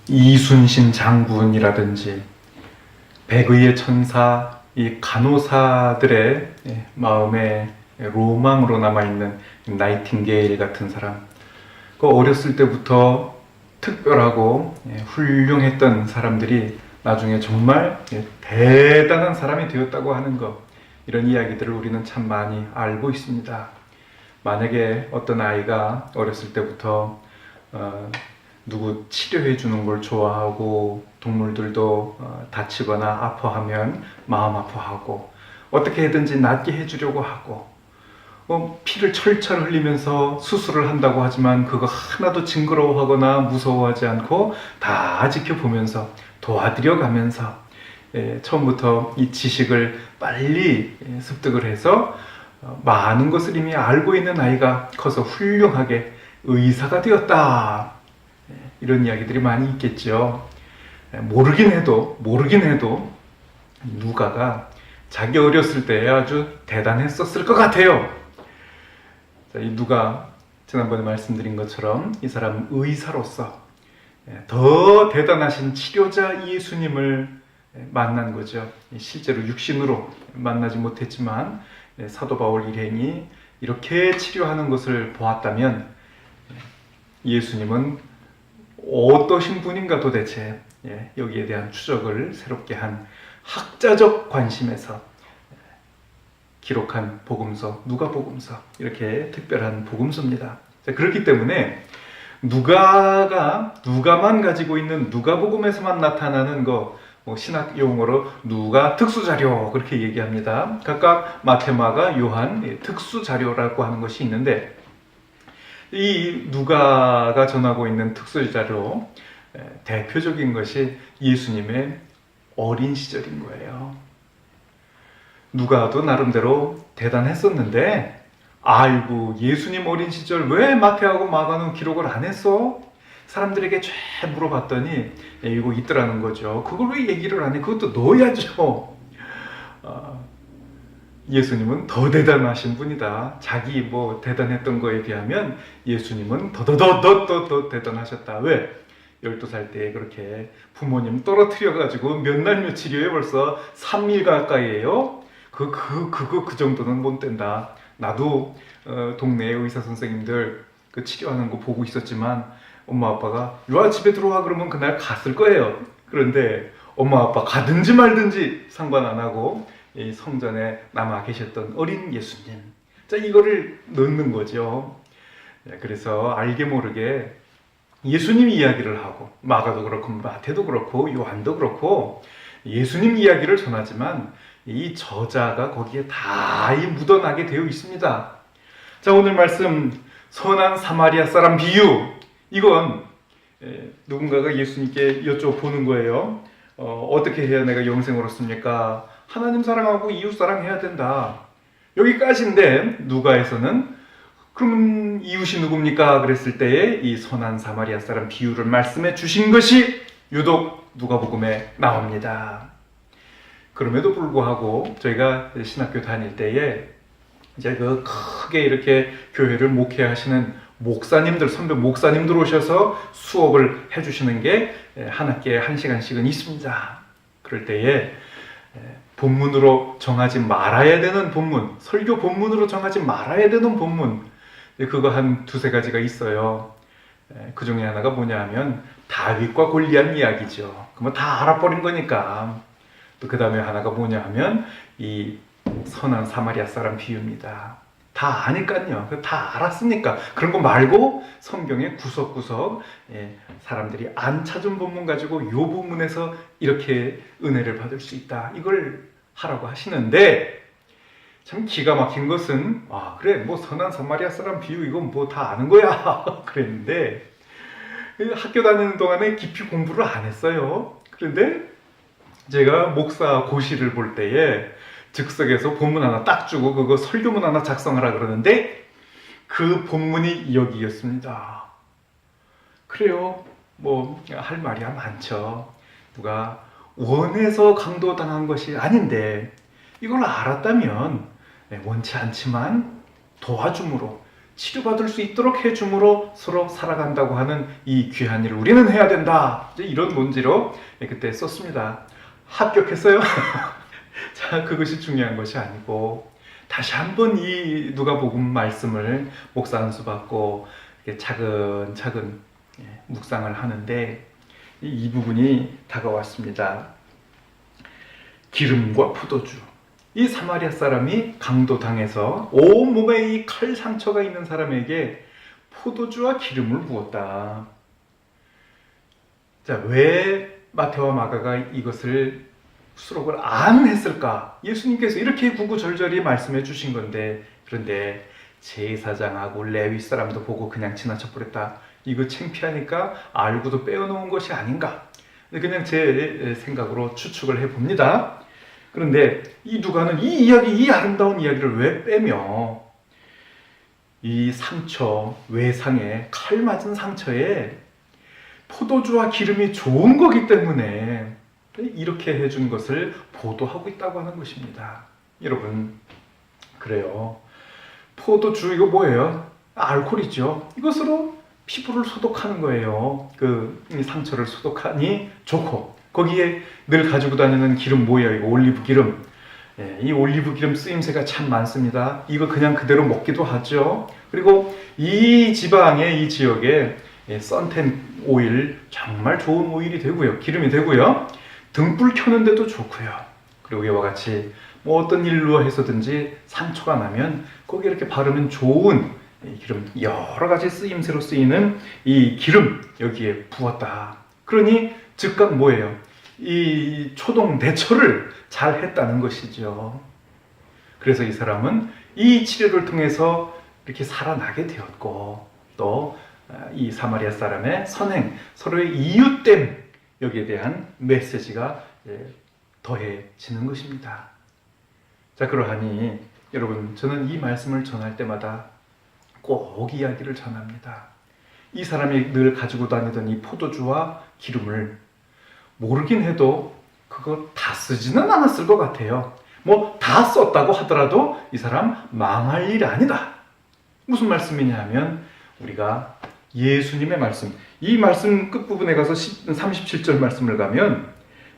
이순신 장군이라든지 백의의 천사, 이 간호사들의 마음에 로망으로 남아있는 나이팅게일 같은 사람, 그 어렸을 때부터 특별하고 훌륭했던 사람들이 나중에 정말 대단한 사람이 되었다고 하는 것, 이런 이야기들을 우리는 참 많이 알고 있습니다. 만약에 어떤 아이가 어렸을 때부터 누구 치료해 주는 걸 좋아하고, 동물들도 다치거나 아파하면 마음 아파하고, 어떻게든지 낫게 해주려고 하고, 피를 철철 흘리면서 수술을 한다고 하지만 그거 하나도 징그러워하거나 무서워하지 않고 다 지켜보면서 도와드려 가면서 처음부터 이 지식을 빨리 습득을 해서 많은 것을 이미 알고 있는 아이가 커서 훌륭하게 의사가 되었다, 이런 이야기들이 많이 있겠죠. 모르긴 해도 누가가 자기 어렸을 때 아주 대단했었을 것 같아요. 자, 이 누가 지난번에 말씀드린 것처럼 이 사람은 의사로서 더 대단하신 치료자 예수님을 만난 거죠. 실제로 육신으로 만나지 못했지만 사도 바울 일행이 이렇게 치료하는 것을 보았다면 예수님은 어떠신 분인가 도대체, 여기에 대한 추적을 새롭게 한 학자적 관심에서 기록한 복음서, 누가복음서, 이렇게 특별한 복음서입니다. 그렇기 때문에 누가만 가지고 있는 누가복음에서만 나타나는 거, 신학 용어로 누가 특수자료, 그렇게 얘기합니다. 각각 마태, 마가, 요한 특수자료라고 하는 것이 있는데, 이 누가가 전하고 있는 특수자료, 대표적인 것이 예수님의 어린 시절인 거예요. 누가도 나름대로 대단했었는데, 아이고, 예수님 어린 시절 왜 마태하고 마가는 기록을 안 했어? 사람들에게 쫙 물어봤더니 이거 있더라는 거죠. 그걸 왜 얘기를 안 해? 그것도 넣어야죠. 예수님은 더 대단하신 분이다. 자기 대단했던 거에 비하면 예수님은 더 대단하셨다. 왜? 12살 때 그렇게 부모님 떨어뜨려가지고 몇 날 며칠이에요? 벌써 3일 가까이에요? 그 정도는 못 된다. 나도 동네 의사 선생님들 그 치료하는 거 보고 있었지만 엄마 아빠가 야 집에 들어와 그러면 그날 갔을 거예요. 그런데 엄마 아빠 가든지 말든지 상관 안 하고 이 성전에 남아 계셨던 어린 예수님, 자, 이거를 넣는 거죠. 그래서 알게 모르게 예수님 이야기를 하고, 마가도 그렇고 마태도 그렇고 요한도 그렇고 예수님 이야기를 전하지만 이 저자가 거기에 다 묻어나게 되어 있습니다. 자, 오늘 말씀 선한 사마리아 사람 비유, 이건 누군가가 예수님께 여쭤보는 거예요. 어떻게 해야 내가 영생을 얻습니까? 하나님 사랑하고 이웃 사랑해야 된다, 여기까지인데 누가에서는 그럼 이웃이 누굽니까? 그랬을 때에 이 선한 사마리아 사람 비유를 말씀해 주신 것이 유독 누가복음에 나옵니다. 그럼에도 불구하고 저희가 신학교 다닐 때에 이제 그 크게 이렇게 교회를 목회하시는 목사님들, 선배 목사님들 오셔서 수업을 해주시는 게 한 학기에 1시간씩은 있습니다. 그럴 때에 본문으로 정하지 말아야 되는 본문, 설교 본문으로 정하지 말아야 되는 본문, 그거 한 두세 가지가 있어요. 그 중에 하나가 뭐냐 하면 다윗과 골리앗 이야기죠. 그러면 다 알아버린 거니까. 또 그 다음에 하나가 뭐냐 하면 이 선한 사마리아 사람 비유입니다. 다 아니까요. 다 알았으니까. 그런 거 말고 성경의 구석구석 사람들이 안 찾은 본문 가지고 이 본문에서 이렇게 은혜를 받을 수 있다, 이걸 하라고 하시는데, 참 기가 막힌 것은 그래 선한 사마리아 사람 비유 이건 다 아는 거야 그랬는데 학교 다니는 동안에 깊이 공부를 안 했어요. 그런데 제가 목사 고시를 볼 때에 즉석에서 본문 하나 딱 주고 그거 설교문 하나 작성하라 그러는데 그 본문이 여기였습니다. 그래요, 할 말이야 많죠. 누가 원해서 강도당한 것이 아닌데 이걸 알았다면 원치 않지만 도와줌으로 치료받을 수 있도록 해줌으로 서로 살아간다고 하는 이 귀한 일을 우리는 해야 된다. 이런 논지로 그때 썼습니다. 합격했어요? 자, 그것이 중요한 것이 아니고 다시 한번 이 누가복음 말씀을 목사 안수 받고 차근차근 묵상을 하는데 이 부분이 다가왔습니다. 기름과 포도주. 이 사마리아 사람이 강도당해서 온몸에 이 칼 상처가 있는 사람에게 포도주와 기름을 부었다. 자, 왜 마태와 마가가 이것을 수록을 안 했을까? 예수님께서 이렇게 구구절절히 말씀해 주신 건데, 그런데 제사장하고 레위 사람도 보고 그냥 지나쳐 버렸다. 이거 창피하니까 알고도 빼어놓은 것이 아닌가? 그냥 제 생각으로 추측을 해봅니다. 그런데 이 누가는 이 이야기, 이 아름다운 이야기를 왜 빼며 이 상처, 외상에, 칼 맞은 상처에 포도주와 기름이 좋은 거기 때문에 이렇게 해준 것을 보도하고 있다고 하는 것입니다. 여러분, 그래요. 포도주 이거 뭐예요? 알코올이죠. 이것으로 피부를 소독하는 거예요. 이 상처를 소독하니 좋고, 거기에 늘 가지고 다니는 기름 뭐예요? 이거 올리브 기름. 이 올리브 기름 쓰임새가 참 많습니다. 이거 그냥 그대로 먹기도 하죠. 그리고 이 지방에, 이 지역에 선텐 오일, 정말 좋은 오일이 되고요. 기름이 되고요. 등불 켜는데도 좋고요. 그리고 이와 같이 뭐 어떤 일로 해서든지 상처가 나면 거기 이렇게 바르면 좋은 기름, 여러 가지 쓰임새로 쓰이는 이 기름 여기에 부었다. 그러니 즉각 뭐예요? 이 초동 대처를 잘 했다는 것이죠. 그래서 이 사람은 이 치료를 통해서 이렇게 살아나게 되었고, 또 이 사마리아 사람의 선행, 서로의 이웃됨, 여기에 대한 메시지가 더해지는 것입니다. 자, 그러하니 여러분, 저는 이 말씀을 전할 때마다 꼭 이야기를 전합니다. 이 사람이 늘 가지고 다니던 이 포도주와 기름을 모르긴 해도 그거 다 쓰지는 않았을 것 같아요. 뭐 다 썼다고 하더라도 이 사람 망할 일이 아니다. 무슨 말씀이냐 하면 우리가 예수님의 말씀, 이 말씀 끝부분에 가서 37절 말씀을 가면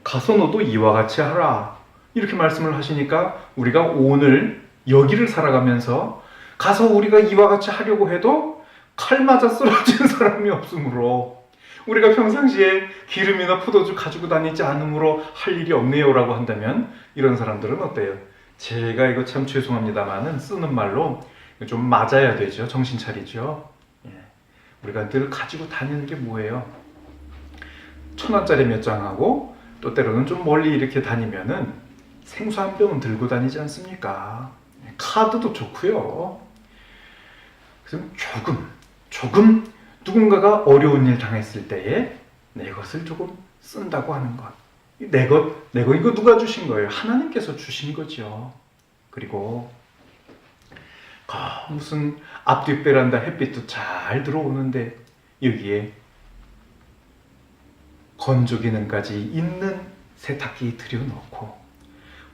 가서 너도 이와 같이 하라, 이렇게 말씀을 하시니까 우리가 오늘 여기를 살아가면서 가서 우리가 이와 같이 하려고 해도 칼 맞아 쓰러진 사람이 없으므로, 우리가 평상시에 기름이나 포도주 가지고 다니지 않으므로 할 일이 없네요 라고 한다면, 이런 사람들은 어때요? 제가 이거 참 죄송합니다만은 쓰는 말로 좀 맞아야 되죠. 정신 차리죠. 우리가 늘 가지고 다니는 게 뭐예요? 1,000원짜리 몇 장하고 또 때로는 좀 멀리 이렇게 다니면은 생수 한 병은 들고 다니지 않습니까? 카드도 좋고요. 그래서 조금 누군가가 어려운 일 당했을 때에 내 것을 조금 쓴다고 하는 것. 내 것 이거 누가 주신 거예요? 하나님께서 주신 거죠. 그리고 무슨 앞뒤 베란다 햇빛도 잘 들어오는데 여기에 건조 기능까지 있는 세탁기 들여놓고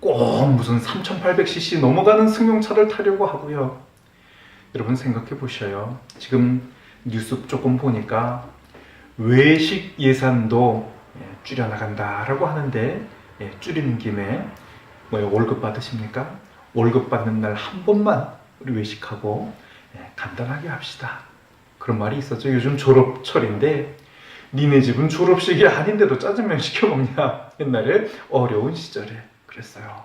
꼭 무슨 3800cc 넘어가는 승용차를 타려고 하고요. 여러분 생각해 보셔요. 지금 뉴스 조금 보니까 외식 예산도 줄여나간다라고 하는데, 줄이는 김에 월급 받으십니까? 월급 받는 날 한 번만 우리 외식하고 간단하게 합시다. 그런 말이 있었죠. 요즘 졸업철인데 니네 집은 졸업식이 아닌데도 짜장면 시켜 먹냐? 옛날에 어려운 시절에 그랬어요.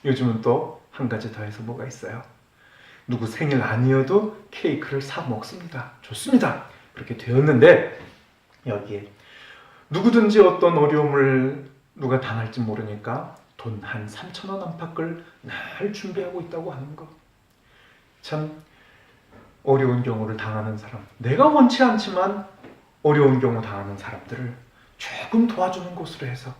요즘은 또 한 가지 더해서 뭐가 있어요? 누구 생일 아니어도 케이크를 사 먹습니다. 좋습니다. 그렇게 되었는데 여기에 누구든지 어떤 어려움을 누가 당할지 모르니까 돈 한 3,000원 안팎을 늘 준비하고 있다고 하는 거. 참 어려운 경우를 당하는 사람, 내가 원치 않지만 어려운 경우 당하는 사람들을 조금 도와주는 것으로 해서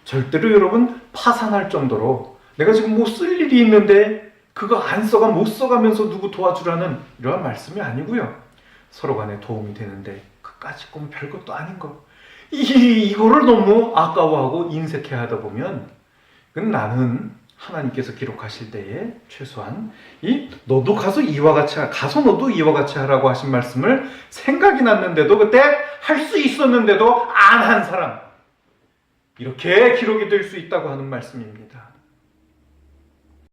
절대로 여러분 파산할 정도로 내가 지금 뭐 쓸 일이 있는데 그거 안 써가 못 써가면서 누구 도와주라는 이러한 말씀이 아니고요. 서로 간에 도움이 되는데 그까짓 건 별것도 아닌 거. 이거를 너무 아까워하고 인색해 하다 보면 그건 나는 하나님께서 기록하실 때에 최소한 너도 가서 이와 같이 가서 너도 이와 같이 하라고 하신 말씀을 생각이 났는데도 그때 할 수 있었는데도 안 한 사람, 이렇게 기록이 될 수 있다고 하는 말씀입니다.